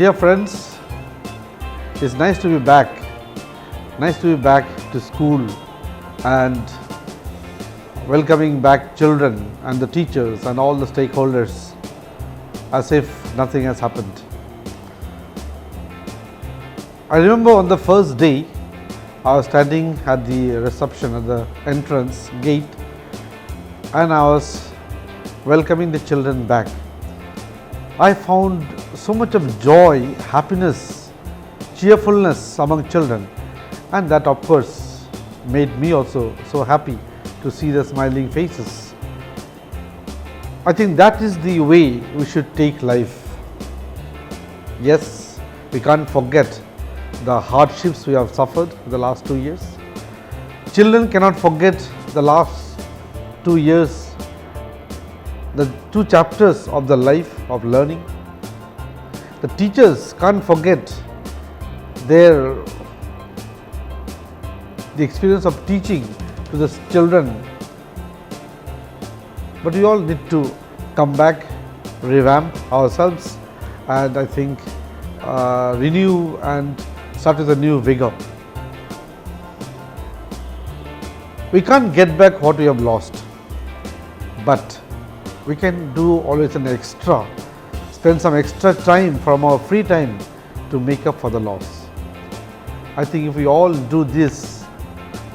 Dear friends, it's nice to be back. Nice to be back to school and welcoming back children and the teachers and all the stakeholders as if nothing has happened. I remember on the first day, I was standing at the reception at the entrance gate and I was welcoming the children back. I found so much of joy, happiness, cheerfulness among children, and that of course made me also so happy to see the smiling faces. I think that is the way we should take life. Yes, we can't forget the hardships we have suffered in the last 2 years. Children cannot forget the last 2 years, the 2 chapters of the life of learning. The teachers can't forget the experience of teaching to the children. But we all need to come back, revamp ourselves, and I think renew and start with a new vigor. We can't get back what we have lost, but we can do always an extra, spend some extra time from our free time to make up for the loss. I think if we all do this,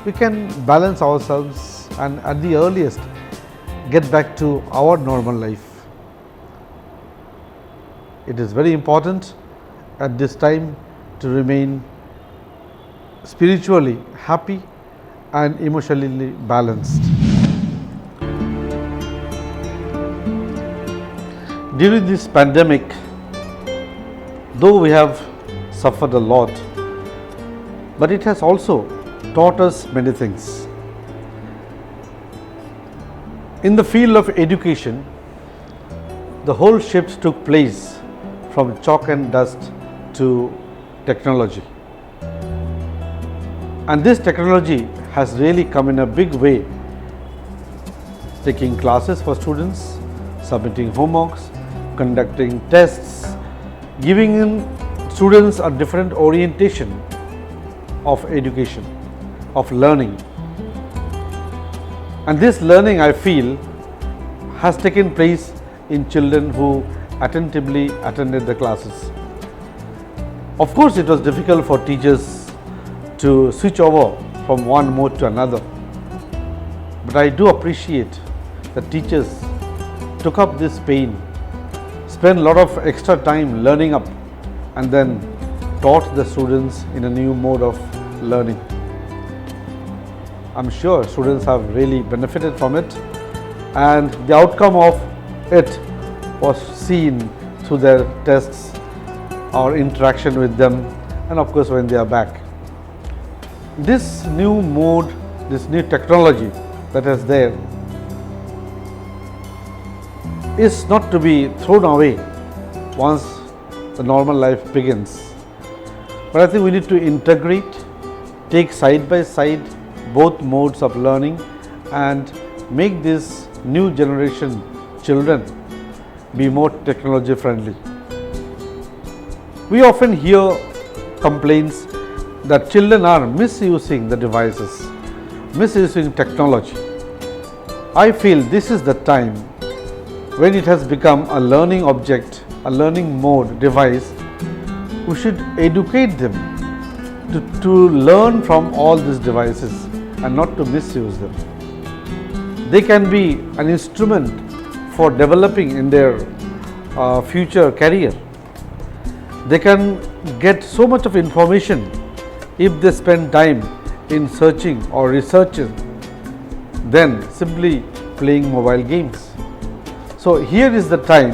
we can balance ourselves and at the earliest get back to our normal life. It is very important at this time to remain spiritually happy and emotionally balanced. During this pandemic, though we have suffered a lot, but it has also taught us many things. In the field of education, the whole shift took place from chalk and dust to technology. And this technology has really come in a big way, taking classes for students, submitting homeworks, conducting tests, giving in students a different orientation of education, of learning. And this learning, I feel, has taken place in children who attentively attended the classes. Of course, it was difficult for teachers to switch over from one mode to another, but I do appreciate that teachers took up this pain, spent a lot of extra time learning up, and then taught the students in a new mode of learning. I'm sure students have really benefited from it, and the outcome of it was seen through their tests or interaction with them, and of course when they are back. This new mode, this new technology that is there is not to be thrown away once the normal life begins. But I think we need to integrate, take side by side both modes of learning and make this new generation children be more technology friendly. We often hear complaints that children are misusing the devices, misusing technology. I feel this is the time when it has become a learning object, a learning mode device. We should educate them to learn from all these devices and not to misuse them. They can be an instrument for developing in their future career. They can get so much of information if they spend time in searching or researching than simply playing mobile games. So here is the time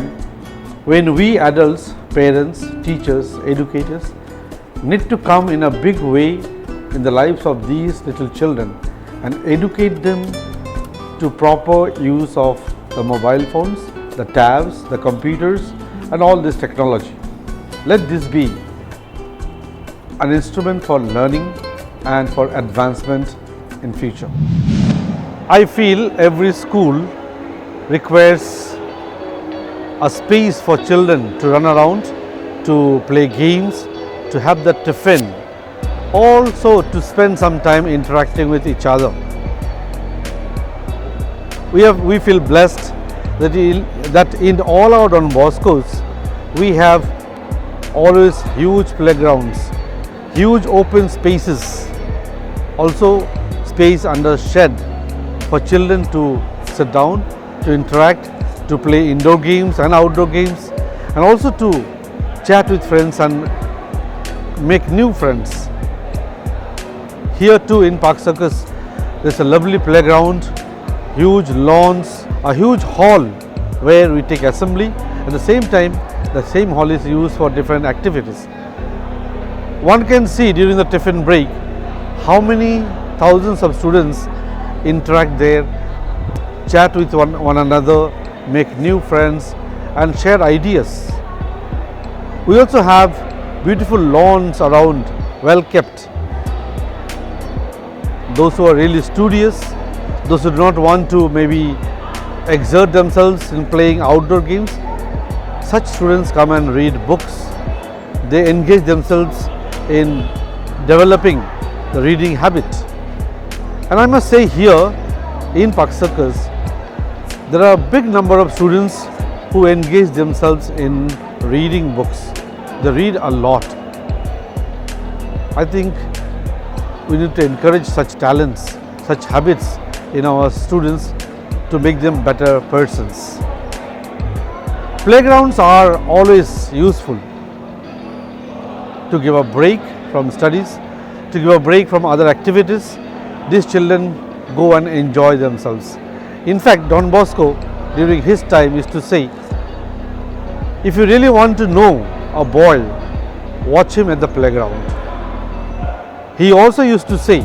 when we adults, parents, teachers, educators need to come in a big way in the lives of these little children and educate them to proper use of the mobile phones, the tabs, the computers and all this technology. Let this be an instrument for learning and for advancement in future. I feel every school requires a space for children to run around to play games, to have the tiffin, also to spend some time interacting with each other. We feel blessed that in all our Don Boscos we have always huge playgrounds, huge open spaces, also space under shed for children to sit down, to interact, to play indoor games and outdoor games, and also to chat with friends and make new friends. Here too in Park Circus there is a lovely playground, huge lawns, a huge hall where we take assembly. At the same time, the same hall is used for different activities. One can see during the tiffin break how many thousands of students interact there, chat with one another, make new friends and share ideas. We also have beautiful lawns around, well kept. Those who are really studious, those who do not want to maybe exert themselves in playing outdoor games, such students come and read books. They engage themselves in developing the reading habit. And I must say here in Park Circus, there are a big number of students who engage themselves in reading books. They read a lot. I think we need to encourage such talents, such habits in our students to make them better persons. Playgrounds are always useful to give a break from studies, to give a break from other activities. These children go and enjoy themselves. In fact, Don Bosco during his time used to say, if you really want to know a boy, watch him at the playground. He also used to say,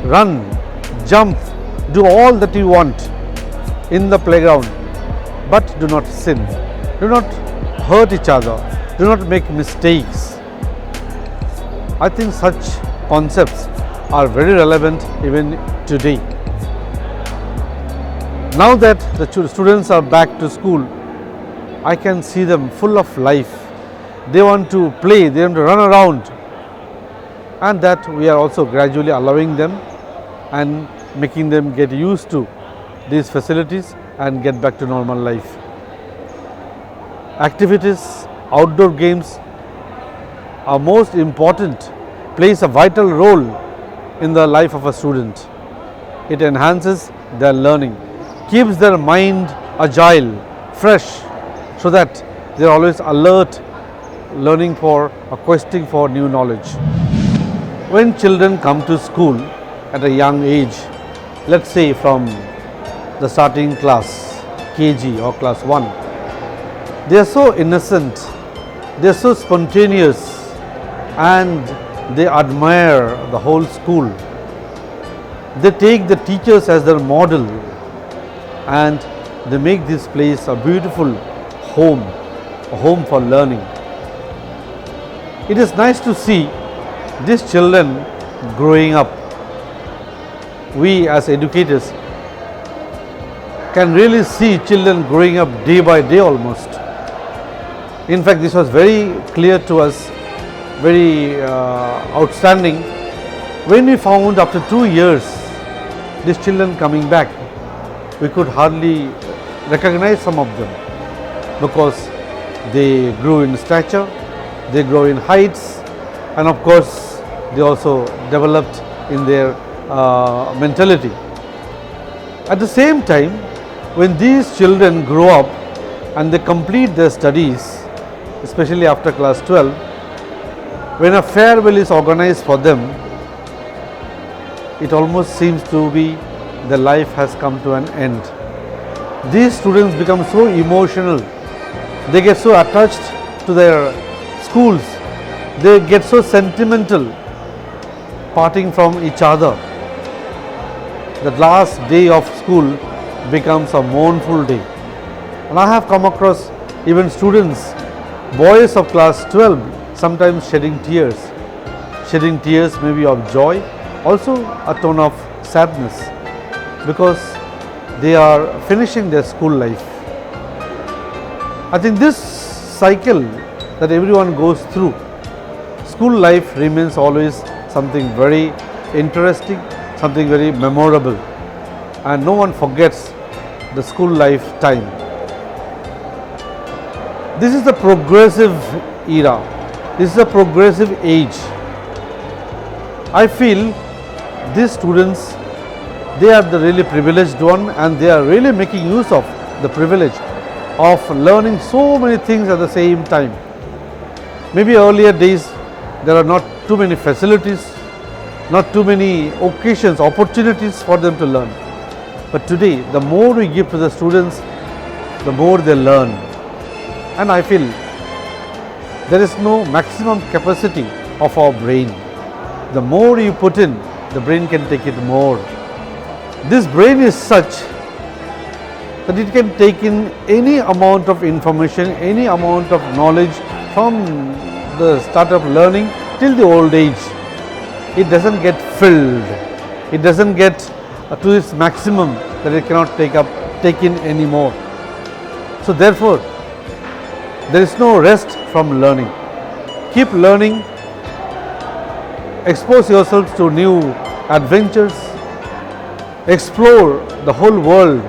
run, jump, do all that you want in the playground, but do not sin. Do not hurt each other. Do not make mistakes. I think such concepts are very relevant even today. Now that the students are back to school, I can see them full of life. They want to play, they want to run around, and that we are also gradually allowing them and making them get used to these facilities and get back to normal life. Activities, outdoor games are most important, plays a vital role in the life of a student. It enhances their learning, keeps their mind agile, fresh, so that they are always alert, learning for or questing for new knowledge. When children come to school at a young age, let's say from the starting class, KG or class 1, they are so innocent, they are so spontaneous, and they admire the whole school. They take the teachers as their model and they make this place a beautiful home, a home for learning. It is nice to see these children growing up. We as educators can really see children growing up day by day almost. In fact, this was very clear to us, very outstanding when we found after 2 years these children coming back. We could hardly recognize some of them because they grew in stature, they grow in heights, and of course they also developed in their mentality. At the same time, when these children grow up and they complete their studies, especially after class 12, when a farewell is organized for them, it almost seems to be their life has come to an end. These students become so emotional, they get so attached to their schools, they get so sentimental parting from each other. The last day of school becomes a mournful day. And I have come across even students, boys of class 12, sometimes shedding tears maybe of joy, also a tone of sadness, because they are finishing their school life. I think this cycle that everyone goes through. School life remains always something very interesting, something very memorable, and no one forgets the school life time. This is the progressive era. This is a progressive age. I feel these students, they are the really privileged one, and they are really making use of the privilege of learning so many things at the same time. Maybe earlier days there are not too many facilities, not too many occasions, opportunities for them to learn. But today, the more we give to the students, the more they learn. And I feel there is no maximum capacity of our brain. The more you put in, the brain can take it more. This brain is such that it can take in any amount of information, any amount of knowledge from the start of learning till the old age. It doesn't get filled. It doesn't get to its maximum that it cannot take in anymore. So therefore, there is no rest from learning. Keep learning. Expose yourselves to new adventures. Explore the whole world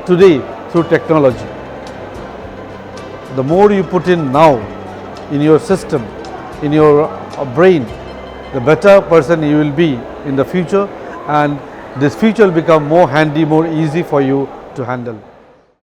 today through technology. The more you put in now in your system, in your brain, the better person you will be in the future, and this future will become more handy, more easy for you to handle.